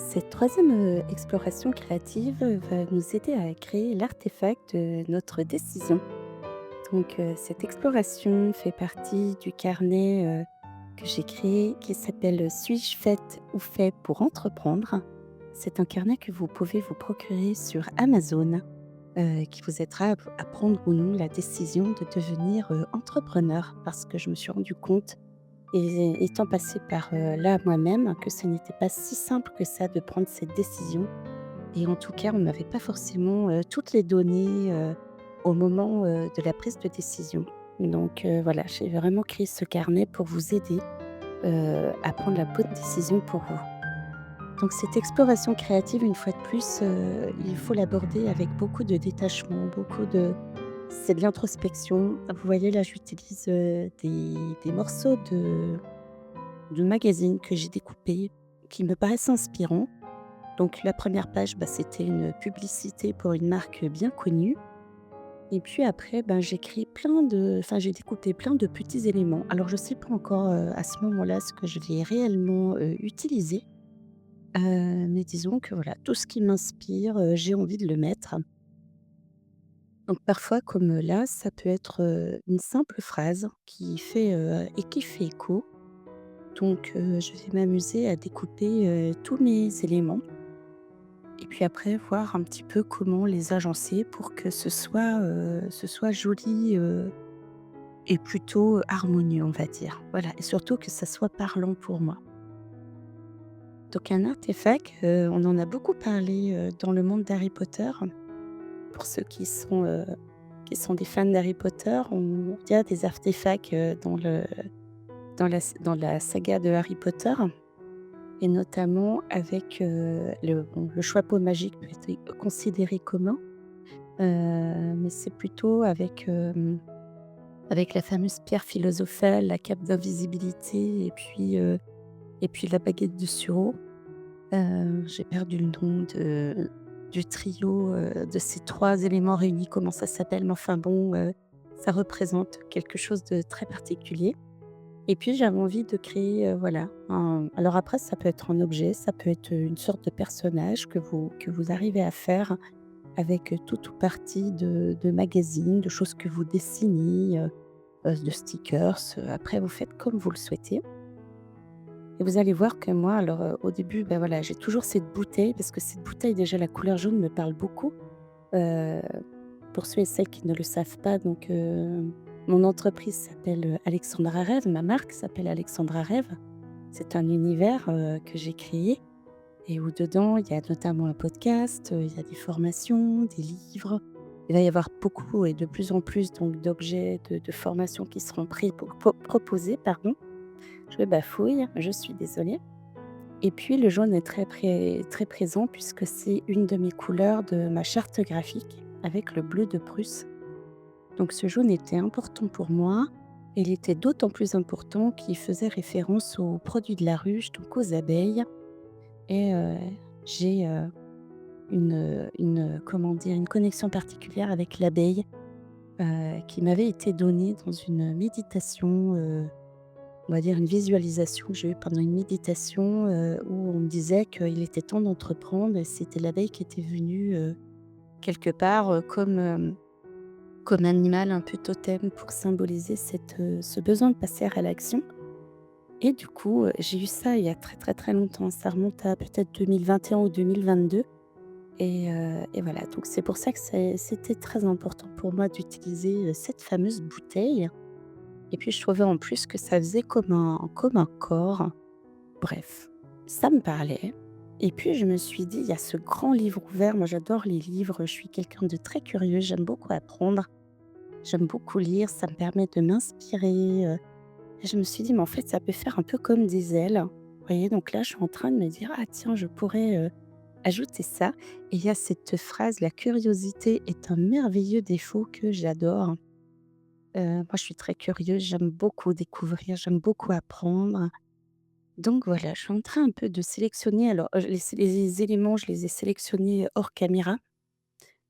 Cette troisième exploration créative va nous aider à créer l'artefact de notre décision. Donc, cette exploration fait partie du carnet que j'ai créé qui s'appelle Suis-je faite ou fait pour entreprendre. C'est un carnet que vous pouvez vous procurer sur Amazon, qui vous aidera à prendre ou non la décision de devenir entrepreneur, parce que je me suis rendu compte, et étant passée par là moi-même, que ce n'était pas si simple que ça de prendre cette décision. Et en tout cas, on n'avait pas forcément toutes les données au moment de la prise de décision. Donc voilà, j'ai vraiment créé ce carnet pour vous aider à prendre la bonne décision pour vous. Donc cette exploration créative, une fois de plus, il faut l'aborder avec beaucoup de détachement, beaucoup de c'est de l'introspection. Vous voyez, là, j'utilise des morceaux de magazines que j'ai découpés, qui me paraissent inspirants. Donc la première page, c'était une publicité pour une marque bien connue, et puis après, j'ai découpé plein de petits éléments. Alors je ne sais pas encore, à ce moment-là, ce que je vais réellement, utiliser, mais disons que voilà, tout ce qui m'inspire, j'ai envie de le mettre. Donc parfois, comme là, ça peut être, une simple phrase qui fait écho. Donc je vais m'amuser à découper, tous mes éléments. Et puis après, voir un petit peu comment les agencer pour que ce soit joli, et plutôt harmonieux, on va dire. Voilà, et surtout que ça soit parlant pour moi. Donc un artefact, on en a beaucoup parlé, dans le monde d'Harry Potter. Pour ceux qui sont des fans d'Harry Potter, il y a des artefacts, dans la saga de Harry Potter, et notamment avec, le chapeau magique peut être considéré commun. Mais c'est plutôt avec la fameuse pierre philosophale, la cape d'invisibilité, et puis la baguette de Suro. J'ai perdu le nom du trio, de ces 3 éléments réunis, comment ça s'appelle? Mais enfin bon, ça représente quelque chose de très particulier, et puis j'avais envie de créer, voilà, un alors après ça peut être un objet, ça peut être une sorte de personnage que vous arrivez à faire avec, tout ou partie de magazines, de choses que vous dessinez, de stickers, après vous faites comme vous le souhaitez, et vous allez voir que moi alors, au début, voilà, j'ai toujours cette bouteille, parce que cette bouteille, déjà, la couleur jaune me parle beaucoup. Heu, pour ceux et celles qui ne le savent pas, donc mon entreprise s'appelle, Alexandra Rêve, ma marque s'appelle Alexandra Rêve. C'est un univers, que j'ai créé, et où dedans, il y a notamment un podcast, il y a des formations, des livres. Il va y avoir beaucoup et de plus en plus donc d'objets de formation qui seront proposés, pardon. Je bafouille, je suis désolée. Et puis le jaune est très présent, puisque c'est une de mes couleurs de ma charte graphique avec le bleu de Prusse. Donc ce jaune était important pour moi, et il était d'autant plus important qu'il faisait référence aux produits de la ruche, donc aux abeilles, et j'ai, comment dire? Une connexion particulière avec l'abeille, qui m'avait été donnée dans une méditation, on va dire une visualisation que j'ai eue pendant une méditation, où on me disait qu'il était temps d'entreprendre, et c'était l'abeille qui était venue, quelque part, comme animal un peu totem pour symboliser ce besoin de passer à l'action. Et du coup, j'ai eu ça il y a très, très, très longtemps. Ça remonte à peut-être 2021 ou 2022. Et voilà, donc c'est pour ça que c'était très important pour moi d'utiliser, cette fameuse bouteille, et puis je trouvais en plus que ça faisait comme un corps. Bref, ça me parlait, et puis je me suis dit: «Il y a ce grand livre ouvert». Moi j'adore les livres, je suis quelqu'un de très curieux, j'aime beaucoup apprendre, j'aime beaucoup lire, ça me permet de m'inspirer, et je me suis dit: «Mais en fait ça peut faire un peu comme des ailes». Vous voyez? Donc là je suis en train de me dire: «Ah tiens, je pourrais, ajouter ça», et il y a cette phrase: «La curiosité est un merveilleux défaut», que j'adore. Moi, je suis très curieuse, j'aime beaucoup découvrir, j'aime beaucoup apprendre. Donc voilà, je suis en train un peu de sélectionner. Alors, les éléments, je les ai sélectionnés hors caméra,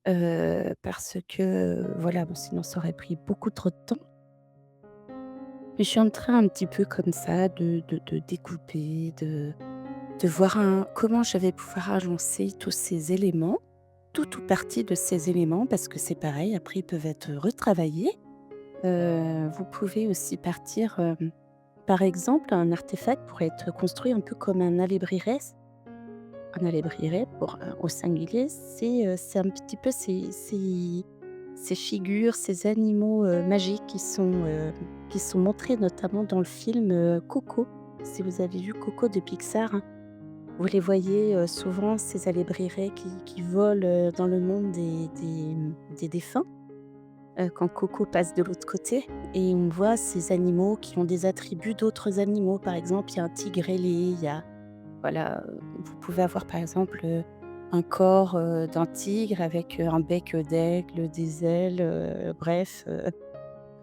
parce que, voilà, bon, sinon ça aurait pris beaucoup trop de temps. Mais je suis en train un petit peu comme ça de découper, de voir comment je vais pouvoir agencer tous ces éléments, tout ou partie de ces éléments, parce que c'est pareil, après ils peuvent être retravaillés. Vous pouvez aussi partir, par exemple, un artefact pourrait être construit un peu comme un alébrierès. Un alébrieré au singulier, c'est un petit peu ces figures, ces animaux, magiques qui sont montrés notamment dans le film, Coco. Si vous avez vu Coco de Pixar, hein, vous les voyez, souvent ces alébrierés qui volent, dans le monde des défunts, quand Coco passe de l'autre côté et on voit ces animaux qui ont des attributs d'autres animaux. Par exemple, il y a un tigre ailé, il y a voilà, vous pouvez avoir par exemple, un corps, d'un tigre avec, un bec, d'aigle, des ailes, bref,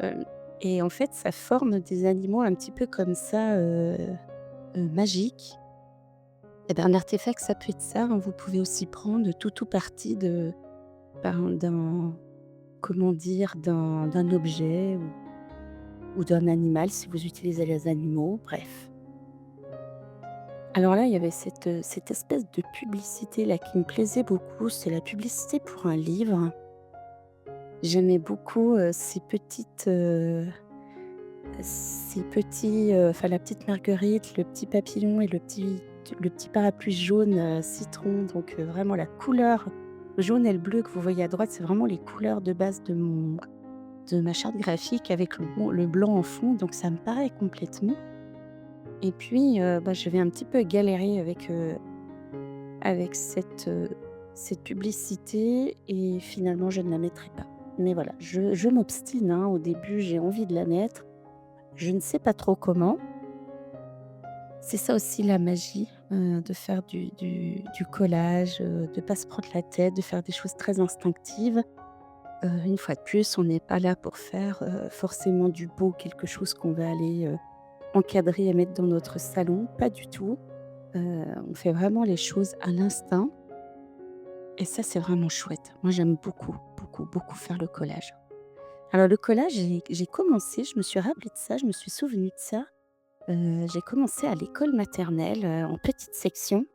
hem et en fait, ça forme des animaux un petit peu comme ça, magiques. Et ben, un artefact, ça peut être ça, hein. Vous pouvez aussi prendre tout ou partie d'un comment dire? D'un objet ou d'un animal si vous utilisez les animaux, bref. Alors là, il y avait cette espèce de publicité-là qui me plaisait beaucoup, c'est la publicité pour un livre. J'aimais beaucoup, ces petits, enfin la petite marguerite, le petit papillon et le petit parapluie jaune, citron, donc vraiment la couleur. Le jaune et le bleu que vous voyez à droite, c'est vraiment les couleurs de base de ma charte graphique avec le blanc en fond, donc ça me paraît complètement. Et puis, bah, je vais un petit peu galérer avec cette publicité et finalement je ne la mettrai pas. Mais voilà, je m'obstine, hein. Au début, j'ai envie de la mettre. Je ne sais pas trop comment. C'est ça aussi la magie, de faire du collage, de pas se prendre la tête, de faire des choses très instinctives. Une fois de plus, on n'est pas là pour faire, forcément du beau, quelque chose qu'on va aller, encadrer et mettre dans notre salon, pas du tout. On fait vraiment les choses à l'instinct. Et ça, c'est vraiment chouette. Moi, j'aime beaucoup, beaucoup, beaucoup faire le collage. Alors le collage, j'ai commencé, je me suis rappelé de ça, je me suis souvenue de ça. J'ai commencé à l'école maternelle, en petite section.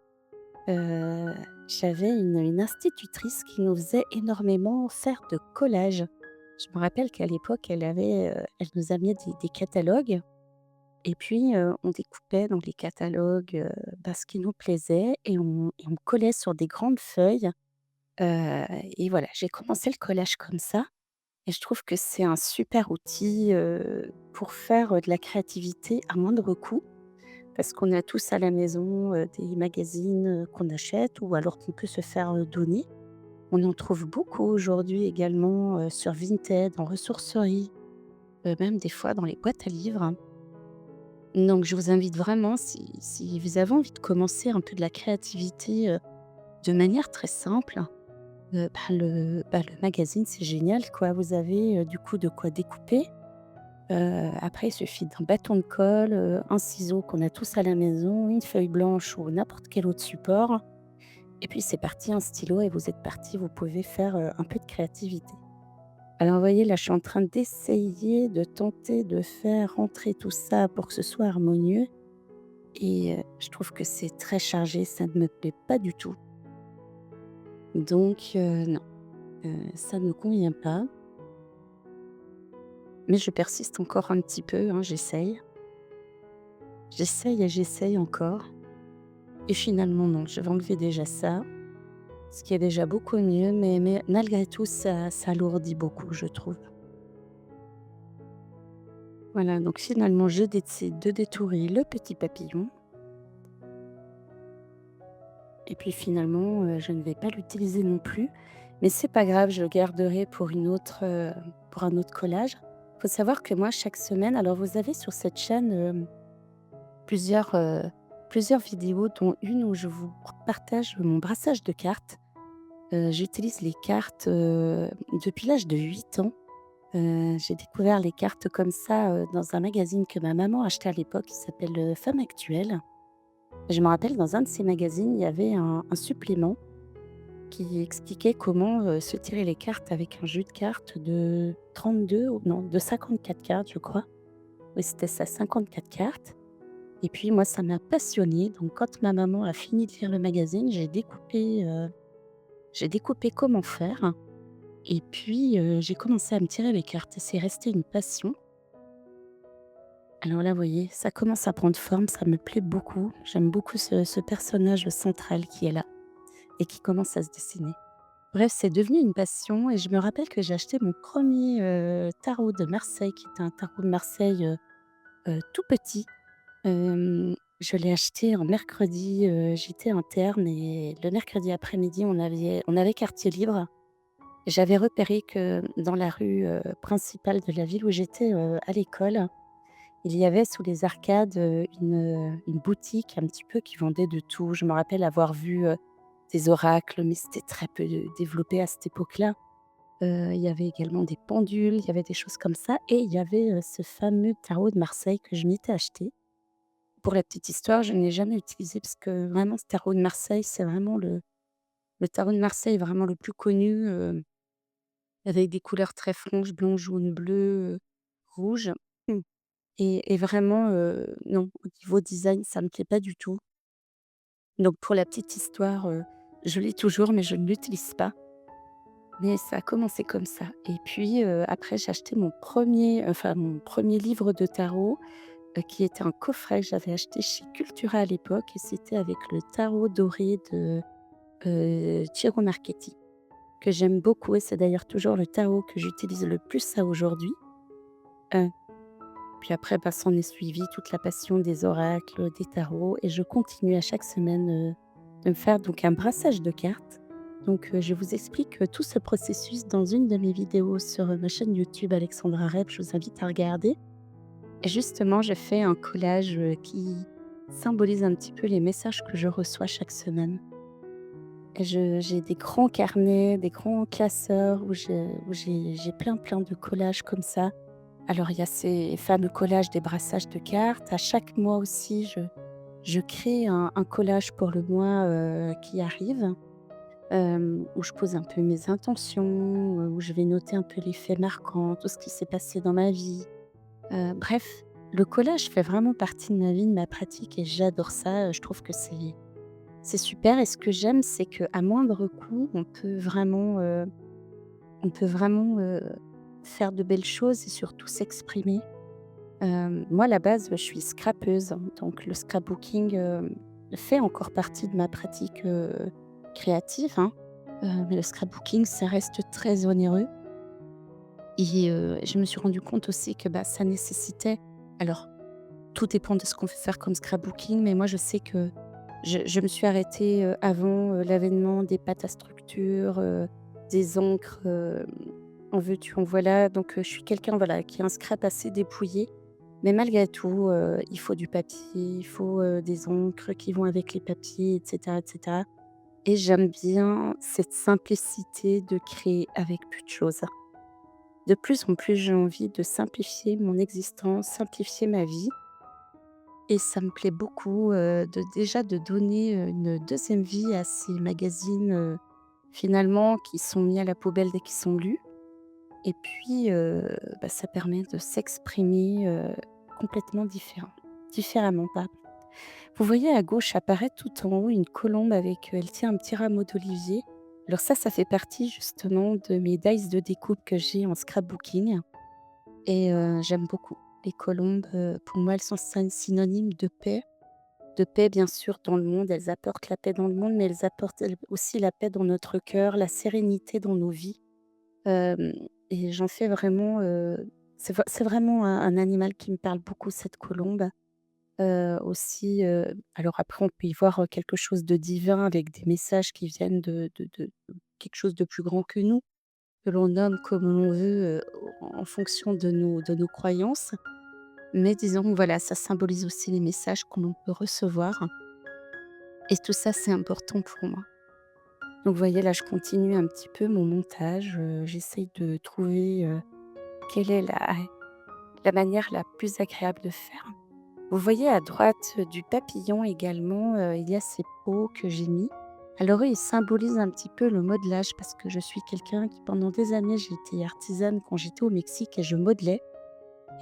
Heu, J'avais une institutrice qui nous faisait énormément faire de collage. Je me rappelle qu'à l'époque, elle nous amenait des catalogues et puis, on découpait dans les catalogues, bah, ce qui nous plaisait et on collait sur des grandes feuilles. Et voilà, j'ai commencé le collage comme ça et je trouve que c'est un super outil, pour faire, de la créativité à moindre coût. Parce qu'on a tous à la maison, des magazines, qu'on achète ou alors qu'on peut se faire, donner. On en trouve beaucoup aujourd'hui également, sur Vinted, en ressourcerie, même des fois dans les boîtes à livres. Donc je vous invite vraiment si vous avez envie de commencer un peu de la créativité, de manière très simple. Le magazine, c'est génial, quoi. Vous avez, du coup, de quoi découper. Après, il suffit d'un bâton de colle, un ciseau qu'on a tous à la maison, une feuille blanche ou n'importe quel autre support et puis c'est parti, un stylo et vous êtes parti. Vous pouvez faire, un peu de créativité. Alors, vous voyez, là, je suis en train d'essayer de tenter de faire rentrer tout ça pour que ce soit harmonieux et je trouve que c'est très chargé, ça ne me plaît pas du tout. Donc non, ça ne me convient pas. Mais je persiste encore un petit peu, hein, j'essaye. J'essaye et j'essaye encore et finalement non, je vais enlever déjà ça, ce qui est déjà beaucoup mieux, mais malgré tout ça alourdit beaucoup, je trouve. Voilà, donc finalement je décide de détourer le petit papillon et puis finalement, je ne vais pas l'utiliser non plus, mais c'est pas grave, je le garderai pour un autre collage. Faut savoir que moi chaque semaine alors vous avez sur cette chaîne, plusieurs, plusieurs vidéos dont une où je vous partage mon brassage de cartes. J'utilise les cartes, depuis l'âge de 8 ans. J'ai découvert les cartes comme ça, dans un magazine que ma maman achetait à l'époque qui s'appelle, Femme Actuelle. Je me rappelle dans un de ces magazines, il y avait un supplément qui expliquait comment, se tirer les cartes avec un jeu de cartes de 32 ou non, de 54 cartes, je crois. Oui, c'était ça, 54 cartes. Et puis moi, ça m'a passionnée. Donc quand ma maman a fini de lire le magazine, j'ai découpé comment faire et puis, j'ai commencé à me tirer les cartes et c'est resté une passion. Alors là, vous voyez, ça commence à prendre forme, ça me plaît beaucoup. J'aime beaucoup ce personnage central qui est là et qui commence à se dessiner. Bref, c'est devenu une passion et je me rappelle que j'ai acheté mon premier tarot de Marseille, qui était un tarot de Marseille, tout petit. Je l'ai acheté un mercredi, j'étais interne et le mercredi après-midi, on avait quartier libre. J'avais repéré que dans la rue, principale de la ville où j'étais, à l'école, il y avait sous les arcades, une boutique un petit peu qui vendait de tout. Je me rappelle avoir vu, des oracles, mais c'était très peu développé à cette époque-là. Il y avait également des pendules, il y avait des choses comme ça et il y avait, ce fameux tarot de Marseille que je m'étais acheté. Pour la petite histoire, je ne l'ai jamais utilisé parce que vraiment ce tarot de Marseille, c'est vraiment le tarot de Marseille vraiment le plus connu, avec des couleurs très franches, blanc, jaune, bleu, rouge. Mmh. Et vraiment, non, au niveau design, ça me plaît pas du tout. Donc pour la petite histoire, je l'ai toujours mais je ne l'utilise pas. Mais ça a commencé comme ça et puis, après j'ai acheté mon premier livre de tarot, qui était un coffret que j'avais acheté chez Cultura à l'époque et c'était avec le tarot doré de, Ciro Marchetti, que j'aime beaucoup et c'est d'ailleurs toujours le tarot que j'utilise le plus à aujourd'hui. Heu, Puis après, bah, s'en est suivi toute la passion des oracles, des tarots et je continue à chaque semaine, de me faire donc un brassage de cartes. Donc, je vous explique, tout ce processus dans une de mes vidéos sur, ma chaîne YouTube Alexandra Rep, je vous invite à regarder. Et justement, j'ai fait un collage, qui symbolise un petit peu les messages que je reçois chaque semaine. Et j'ai des grands carnets, des grands classeurs où j'ai plein, plein de collages comme ça. Alors il y a ces fameux collages des brassages de cartes. À chaque mois aussi, je crée un collage pour le mois, qui arrive, où je pose un peu mes intentions, où je vais noter un peu les faits marquants, tout ce qui s'est passé dans ma vie. Bref, le collage fait vraiment partie de ma vie, de ma pratique et j'adore ça, je trouve que c'est super et ce que j'aime, c'est qu'à moindre coût, on peut vraiment faire de belles choses et surtout s'exprimer. Moi, à la base, je suis scrapeuse, hein, donc le scrapbooking, fait encore partie de ma pratique, créative, hein. Mais le scrapbooking, ça reste très onéreux et je me suis rendu compte aussi que, bah, ça nécessitait alors tout dépend de ce qu'on veut faire comme scrapbooking, mais moi, je sais que je me suis arrêtée, avant, l'avènement des pâtes à structure, des encres, en veux-tu, en voilà. Donc, je suis quelqu'un, voilà, qui a un scrap assez dépouillé. Mais malgré tout, il faut du papier, il faut, des encres qui vont avec les papiers et cetera et j'aime bien cette simplicité de créer avec peu de choses. De plus en plus, j'ai envie de simplifier mon existence, simplifier ma vie et ça me plaît beaucoup, de donner, une deuxième vie à ces magazines, finalement qui sont mis à la poubelle dès qu'ils sont lus et puis, bah, ça permet de s'exprimer, complètement différemment, pardon. Vous voyez à gauche apparaître tout en haut une colombe avec, elle tient un petit rameau d'olivier. Alors ça fait partie justement de mes dice de découpe que j'ai en scrapbooking et j'aime beaucoup. Les colombes, pour moi, elles sont synonymes de paix bien sûr dans le monde. Elles apportent la paix dans le monde, mais elles apportent aussi la paix dans notre cœur, la sérénité dans nos vies. Hem et j'en fais vraiment, c'est vraiment un animal qui me parle beaucoup, cette colombe. Aussi, alors après on peut y voir, quelque chose de divin avec des messages qui viennent de quelque chose de plus grand que nous, que l'on nomme comme on veut, en fonction de nos croyances. Mais disons, voilà, ça symbolise aussi les messages qu'on peut recevoir et tout ça, c'est important pour moi. Donc vous voyez, là, je continue un petit peu mon montage, j'essaye de trouver, quelle est la manière la plus agréable de faire. Vous voyez à droite, du papillon également, il y a ces pots que j'ai mis. Alors eux, ils symbolisent un petit peu le modelage parce que je suis quelqu'un qui pendant des années, j'ai été artisane quand j'étais au Mexique et je modelais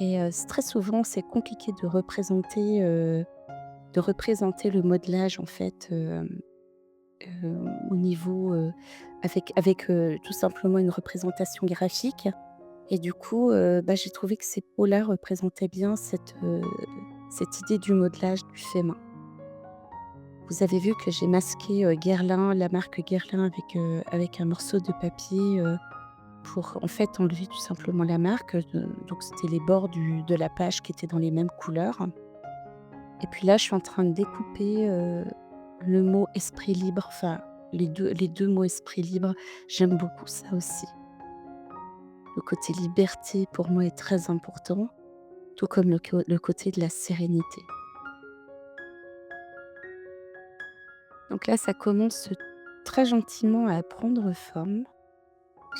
et très souvent, c'est compliqué de représenter le modelage, en fait, au niveau, avec tout simplement une représentation graphique. Et du coup, j'ai trouvé que ces peaux-là représentaient bien cette idée du modelage du fait main. Vous avez vu que j'ai masqué, Guerlain, la marque Guerlain avec un morceau de papier, pour en fait enlever tout simplement la marque, donc c'était les bords de la page qui étaient dans les mêmes couleurs. Et puis là, je suis en train de découper, le mot esprit libre, enfin les deux mots esprit libre, j'aime beaucoup ça aussi. Le côté liberté pour moi est très important, tout comme le côté de la sérénité. Donc là, ça commence très gentiment à prendre forme.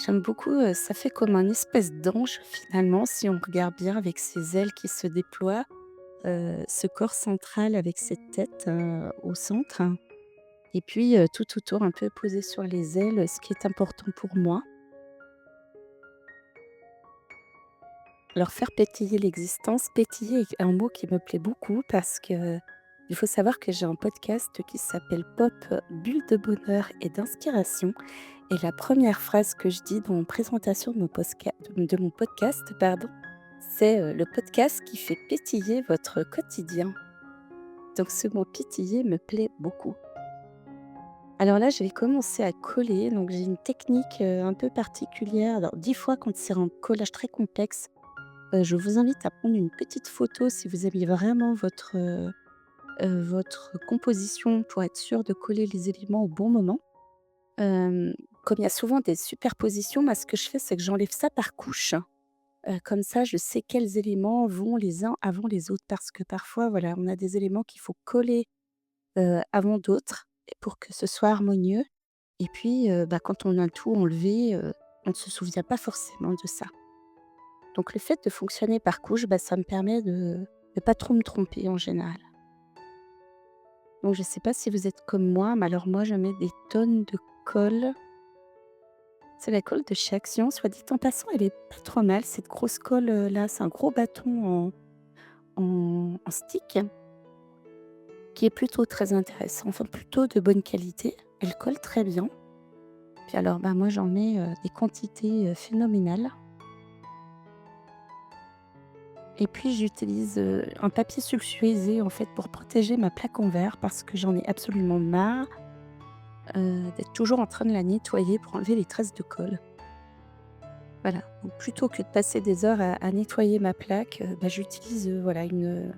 J'aime beaucoup, ça fait comme un espèce d'ange finalement si on regarde bien avec ses ailes qui se déploient, ce corps central avec cette tête, au centre et puis, tout autour un peu posé sur les ailes, ce qui est important pour moi. Alors faire pétiller l'existence, pétiller est un mot qui me plaît beaucoup parce que il faut savoir que j'ai un podcast qui s'appelle Pop, bulle de bonheur et d'inspiration et la première phrase que je dis dans mon présentation de mon podcast, pardon, c'est, «Le podcast qui fait pétiller votre quotidien». Donc ce mot pétiller me plaît beaucoup. Alors là, je vais commencer à coller, donc j'ai une technique, un peu particulière. Alors 10 fois quand c'est un collage très complexe, je vous invite à prendre une petite photo si vous aimez vraiment votre composition pour être sûr de coller les éléments au bon moment. Hem, Comme il y a souvent des superpositions, moi ce que je fais, c'est que j'enlève ça par couches. Comme ça, je sais quels éléments vont les uns avant les autres parce que parfois, voilà, on a des éléments qu'il faut coller, avant d'autres et pour que ce soit harmonieux et puis, quand on a tout enlevé, on ne se souvient pas forcément de ça. Donc le fait de fonctionner par couches, ça me permet de pas trop me tromper en général. Donc je sais pas si vous êtes comme moi, mais alors moi je mets des tonnes de colle. C'est la colle de chez Action, soit dit en passant, elle est pas trop mal cette grosse colle, là, c'est un gros bâton en stick qui est plutôt très intéressant, enfin plutôt de bonne qualité. Elle colle très bien. Puis alors, moi j'en mets, des quantités, phénoménales et puis j'utilise, un papier sulfurisé en fait pour protéger ma plaque en verre parce que j'en ai absolument marre, d'être toujours en train de la nettoyer pour enlever les traces de colle. Voilà, donc plutôt que de passer des heures à nettoyer ma plaque, j'utilise, voilà une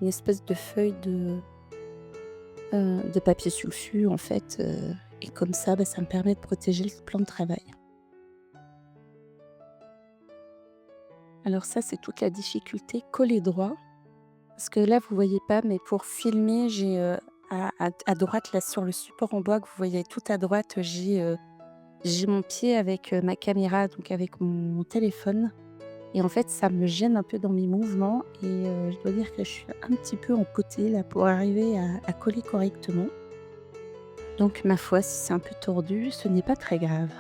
espèce de feuille de papier sulfu en fait, et comme ça, ça me permet de protéger le plan de travail. Alors ça, c'est toute la difficulté, coller droit. Parce que là, vous voyez pas, mais pour filmer, j'ai, à droite, là, sur le support en bois que vous voyez tout à droite, j'ai mon pied avec, ma caméra, donc avec mon téléphone et en fait, ça me gêne un peu dans mes mouvements et je dois dire que je suis un petit peu en côté, là, pour arriver à coller correctement. Donc ma foi, si c'est un peu tordu, ce n'est pas très grave.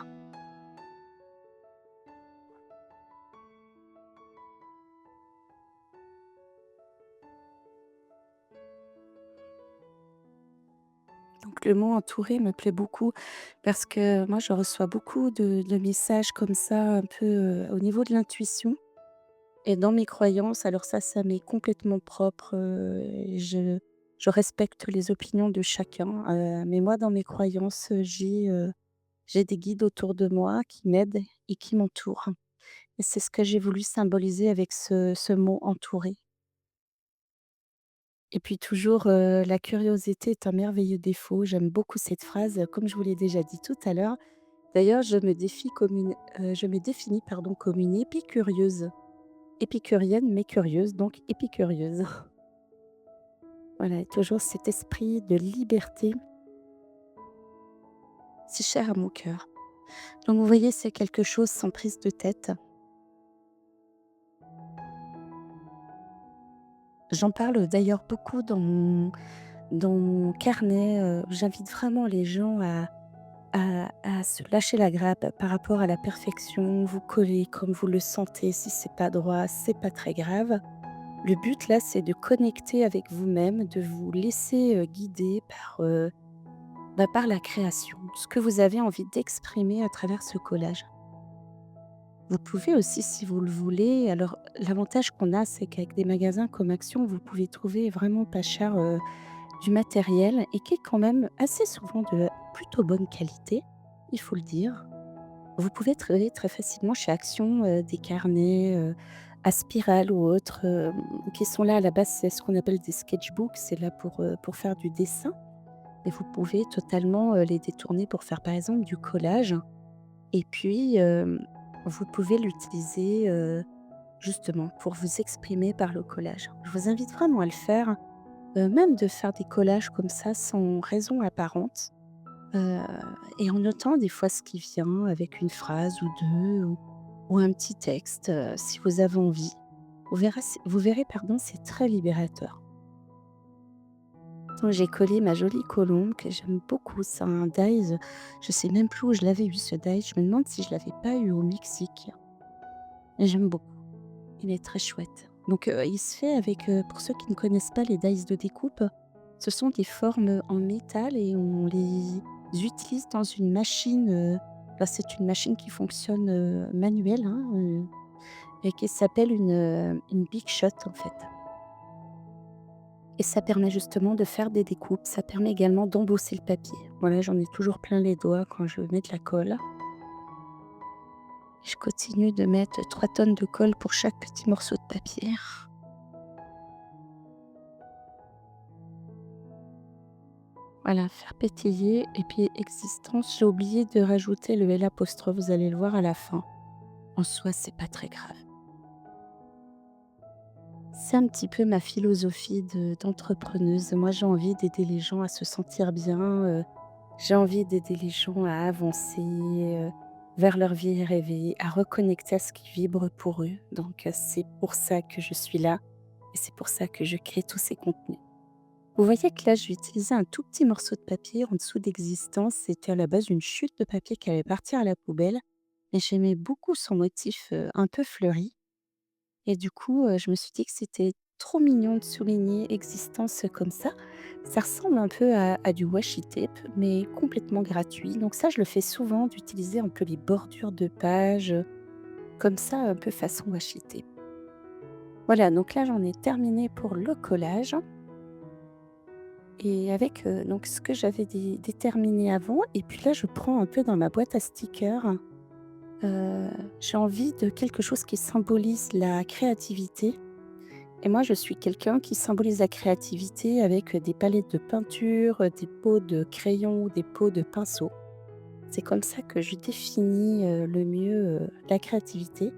Donc le mot «entouré» me plaît beaucoup parce que moi, je reçois beaucoup de messages comme ça, un peu, au niveau de l'intuition. Et dans mes croyances, alors ça m'est complètement propre, et je respecte les opinions de chacun, mais moi dans mes croyances, j'ai des guides autour de moi qui m'aident et qui m'entourent et c'est ce que j'ai voulu symboliser avec ce mot «entouré» et puis toujours, «La curiosité est un merveilleux défaut». J'aime beaucoup cette phrase, comme je vous l'ai déjà dit tout à l'heure. D'ailleurs, je me définis, pardon, comme une épicurieuse. Épicurienne mais curieuse, donc épicurieuse. Voilà, toujours cet esprit de liberté, si cher à mon cœur. Donc vous voyez, c'est quelque chose sans prise de tête. J'en parle d'ailleurs beaucoup dans mon carnet, j'invite vraiment les gens à se lâcher la grappe par rapport à la perfection, vous collez comme vous le sentez. Si c'est pas droit, c'est pas très grave. Le but là, c'est de connecter avec vous-même, de vous laisser, guider par la création, ce que vous avez envie d'exprimer à travers ce collage. Vous pouvez aussi, si vous le voulez, alors l'avantage qu'on a, c'est qu'avec des magasins comme Action, vous pouvez trouver vraiment pas cher, du matériel et qui est quand même assez souvent de plutôt bonne qualité, il faut le dire. Vous pouvez trouver très facilement chez Action, des carnets, à spirale ou autres, qui sont là à la base, c'est ce qu'on appelle des sketchbooks, c'est là pour faire du dessin, mais vous pouvez totalement, les détourner pour faire, par exemple, du collage et puis, vous pouvez l'utiliser, justement pour vous exprimer par le collage. Je vous invite vraiment à le faire, même de faire des collages comme ça sans raison apparente. Heu et en notant des fois ce qui vient avec une phrase ou 2 ou un petit texte, si vous avez envie. Vous verrez, pardon, c'est très libérateur. Donc j'ai collé ma jolie colombe que j'aime beaucoup, c'est un dies, je sais même plus où je l'avais eu ce dies, je me demande si je l'avais pas eu au Mexique et j'aime beaucoup. Il est très chouette. Donc il se fait avec, pour ceux qui ne connaissent pas les dies de découpe, ce sont des formes en métal et on les utilise dans une machine, bah, c'est une machine qui fonctionne, manuelle, hein, et qui s'appelle une Big Shot, en fait et ça permet justement de faire des découpes. Ça permet également d'embosser le papier. Voilà, j'en ai toujours plein les doigts quand je veux mettre la colle. Je continue de mettre 3 tonnes de colle pour chaque petit morceau de papier. Voilà, faire pétiller et puis existence, j'ai oublié de rajouter le L apostrophe, vous allez le voir à la fin. En soi, c'est pas très grave. C'est un petit peu ma philosophie d'entrepreneuse. Moi, j'ai envie d'aider les gens à se sentir bien, j'ai envie d'aider les gens à avancer, vers leur vie rêvée, à reconnecter à ce qui vibre pour eux. Donc, c'est pour ça que je suis là et c'est pour ça que je crée tous ces contenus. Vous voyez que là, je vais utiliser un tout petit morceau de papier en dessous d'existence. C'était à la base une chute de papier qui allait partir à la poubelle. Et j'aimais beaucoup son motif un peu fleuri. Et du coup, je me suis dit que c'était trop mignon de souligner existence comme ça. Ça ressemble un peu à du washi tape, mais complètement gratuit. Donc ça, je le fais souvent, d'utiliser un peu les bordures de pages, comme ça, un peu façon washi tape. Voilà, donc là, j'en ai terminé pour le collage. Et avec, donc ce que j'avais déterminé avant et puis là, je prends un peu dans ma boîte à stickers, j'ai envie de quelque chose qui symbolise la créativité et moi, je suis quelqu'un qui symbolise la créativité avec, des palettes de peinture, des pots de crayon ou des pots de pinceau. C'est comme ça que je définis, le mieux, la créativité.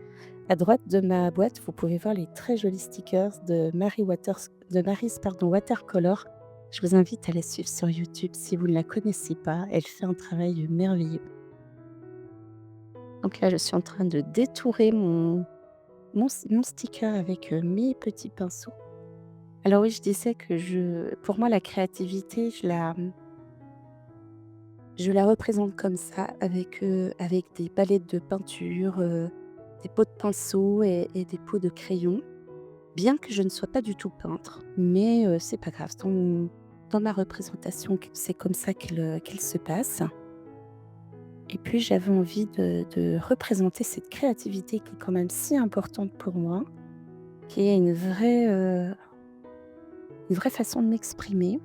À droite de ma boîte, vous pouvez voir les très jolis stickers de Mary's, pardon, Watercolor. Je vous invite à la suivre sur YouTube si vous ne la connaissez pas. Elle fait un travail merveilleux. Donc là, je suis en train de détourer mon sticker avec, mes petits pinceaux. Alors oui, je disais que pour moi, la créativité, je la représente comme ça avec des palettes de peinture, des pots de pinceau et des pots de crayon. Bien que je ne sois pas du tout peintre, mais c'est pas grave. Dans ma représentation, c'est comme ça qu'elle se passe et puis j'avais envie de représenter cette créativité qui est quand même si importante pour moi, qui est une vraie façon de m'exprimer.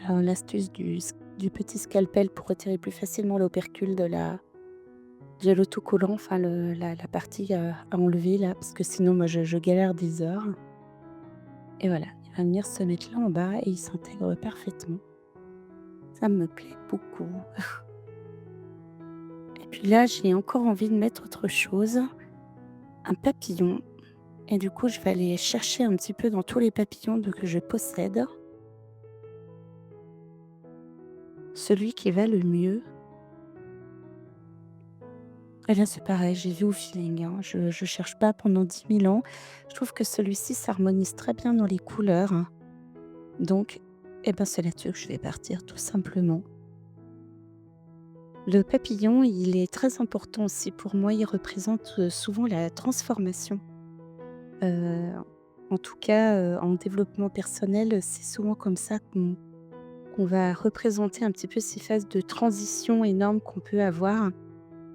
Alors l'astuce du petit scalpel pour retirer plus facilement l'opercule de l'autocollant, enfin la partie, à enlever là, parce que sinon moi je galère des heures et voilà, il va venir se mettre là en bas et il s'intègre parfaitement. Ça me plaît beaucoup et puis là, j'ai encore envie de mettre autre chose, un papillon et du coup, je vais aller chercher un petit peu dans tous les papillons que je possède, celui qui va le mieux et là, c'est pareil, j'y vais au feeling, hein. Je cherche pas pendant 10 000 ans. Je trouve que celui-ci s'harmonise très bien dans les couleurs, hein. Donc Et ben, c'est là-dessus que je vais partir tout simplement. Le papillon, il est très important aussi pour moi, il représente, souvent la transformation. Heu, En tout cas, en développement personnel, c'est souvent comme ça qu'on va représenter un petit peu ces phases de transition énormes qu'on peut avoir.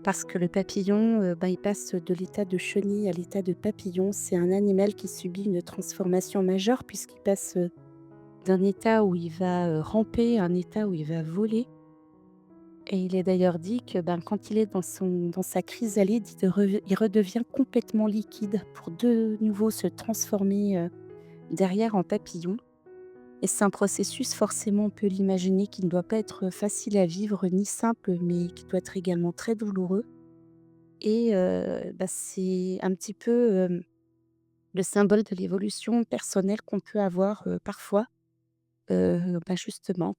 Parce que le papillon, il passe de l'état de chenille à l'état de papillon. C'est un animal qui subit une transformation majeure puisqu'il passe, d'un état où il va, ramper à un état où il va voler. Et il est d'ailleurs dit que, quand il est dans sa chrysalide, il redevient complètement liquide pour de nouveau se transformer, derrière en papillon. Et c'est un processus forcément, on peut l'imaginer, qui ne doit pas être facile à vivre ni simple, mais qui doit être également très douloureux. Et c'est un petit peu, le symbole de l'évolution personnelle qu'on peut avoir, parfois, justement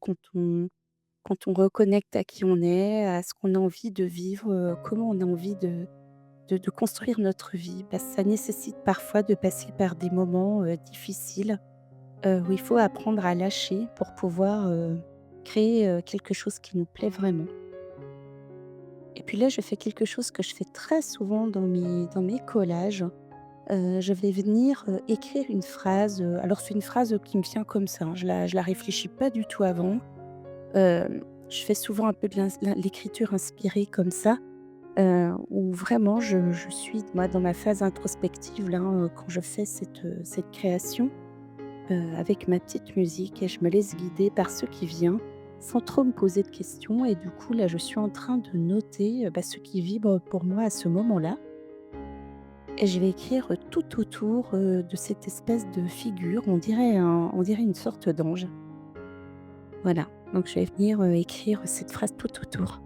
quand on reconnecte à qui on est, à ce qu'on a envie de vivre, comment on a envie de construire notre vie. Ça nécessite parfois de passer par des moments, difficiles, où il faut apprendre à lâcher pour pouvoir, créer, quelque chose qui nous plaît vraiment. Et puis là, je fais quelque chose que je fais très souvent dans mes collages. Je vais venir, écrire une phrase, alors c'est une phrase qui me vient comme ça, hein, je la réfléchis pas du tout avant. Je fais souvent un peu de l'écriture inspirée comme ça, où vraiment je suis moi dans ma phase introspective là, quand je fais cette création, avec ma petite musique et je me laisse guider par ce qui vient, sans trop me poser de questions. Et du coup là, je suis en train de noter, ce qui vibre pour moi à ce moment-là. Et je vais écrire tout autour, de cette espèce de figure, on dirait une sorte d'ange. Voilà, donc je vais venir, écrire cette phrase tout autour.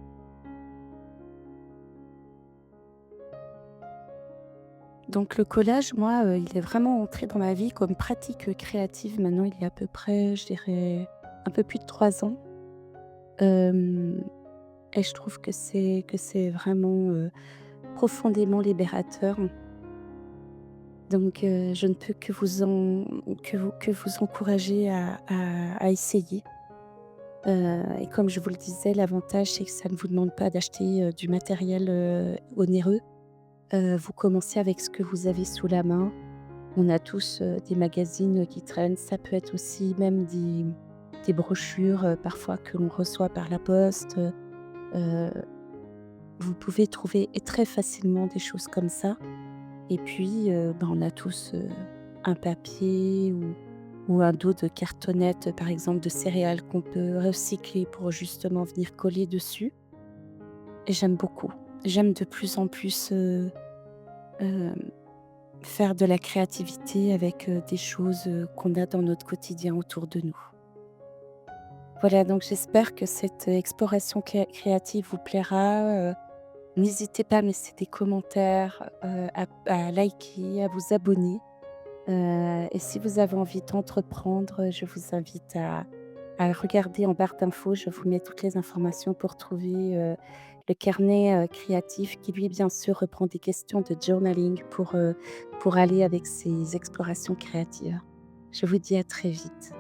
Donc le collage, moi, il est vraiment entré dans ma vie comme pratique, créative maintenant il y a à peu près, je dirais, un peu plus de 3 ans. Hem Et je trouve que c'est vraiment, profondément libérateur. Donc je ne peux que vous encourager à essayer. Et comme je vous le disais, l'avantage, c'est que ça ne vous demande pas d'acheter, du matériel, onéreux. Vous commencez avec ce que vous avez sous la main. On a tous, des magazines, qui traînent. Ça peut être aussi même des brochures, parfois que l'on reçoit par la poste. Vous pouvez trouver très facilement des choses comme ça. Et puis, on a tous, un papier ou un dos de cartonnette, par exemple de céréales qu'on peut recycler pour justement venir coller dessus. Et j'aime beaucoup. J'aime de plus en plus, hem, faire de la créativité avec, des choses, qu'on a dans notre quotidien autour de nous. Voilà, donc j'espère que cette exploration créative vous plaira. N'hésitez pas à me laisser des commentaires, à liker, à vous abonner. Et si vous avez envie d'entreprendre, je vous invite à regarder en barre d'infos. Je vous mets toutes les informations pour trouver, le carnet, créatif qui lui, bien sûr, reprend des questions de journaling pour aller avec ces explorations créatives. Je vous dis à très vite.